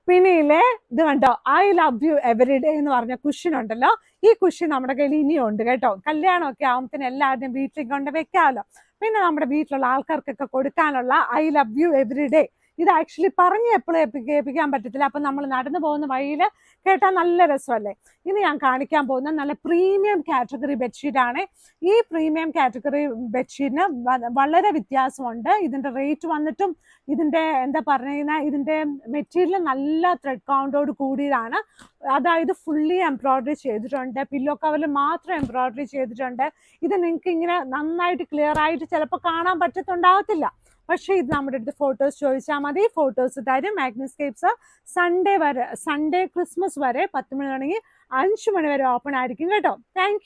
പിന്നെയില്ലേ ഇത് കണ്ടോ, I love you every day എന്ന് പറഞ്ഞ കുഷൻ ഉണ്ടല്ലോ. ഈ കുഷൻ നമ്മുടെ കയ്യിൽ ഇനിയും ഉണ്ട് കേട്ടോ. കല്യാണമൊക്കെ ആവുമ്പത്തിന് എല്ലാവരുടെയും വീട്ടിൽ കൊണ്ട് വെക്കാമല്ലോ. പിന്നെ നമ്മുടെ വീട്ടിലുള്ള ആൾക്കാർക്കൊക്കെ കൊടുക്കാനുള്ള I love you every day. ഇത് ആക്ച്വലി പറഞ്ഞ് എപ്പോഴും കേൾപ്പിക്കാൻ പറ്റത്തില്ല. അപ്പം നമ്മൾ നടന്നു പോകുന്ന വഴിയിൽ കേട്ടാൽ നല്ല രസമല്ലേ. ഇനി ഞാൻ കാണിക്കാൻ പോകുന്ന നല്ല പ്രീമിയം കാറ്റഗറി ബെഡ്ഷീറ്റ് ആണ്. ഈ പ്രീമിയം കാറ്റഗറി ബെഡ്ഷീറ്റിന് വളരെ വ്യത്യാസമുണ്ട്. ഇതിന്റെ റേറ്റ് വന്നിട്ടും ഇതിന്റെ എന്താ പറഞ്ഞാൽ ഇതിന്റെ മെറ്റീരിയൽ നല്ല ത്രെഡ് കൗണ്ടോട് കൂടിയതാണ്. അതായത് ഫുള്ളി എംബ്രോയിഡറി ചെയ്തിട്ടുണ്ട്. പില്ലോ കവറിൽ മാത്രം എംബ്രോയിഡറി ചെയ്തിട്ടുണ്ട്. ഇത് നിങ്ങൾക്ക് ഇങ്ങനെ നന്നായിട്ട് ക്ലിയർ ആയിട്ട് ചിലപ്പോൾ കാണാൻ പറ്റത്തുണ്ടാകത്തില്ല. പക്ഷേ ഇത് നമ്മുടെ അടുത്ത് ഫോട്ടോസ് ചോദിച്ചാൽ മതി, ഫോട്ടോസ് തരും. മാഗ്നിസ്കേപ്സ് സൺഡേ ക്രിസ്മസ് വരെ 10 മണി തുടങ്ങി 5 മണി വരെ ഓപ്പൺ ആയിരിക്കും കേട്ടോ. താങ്ക്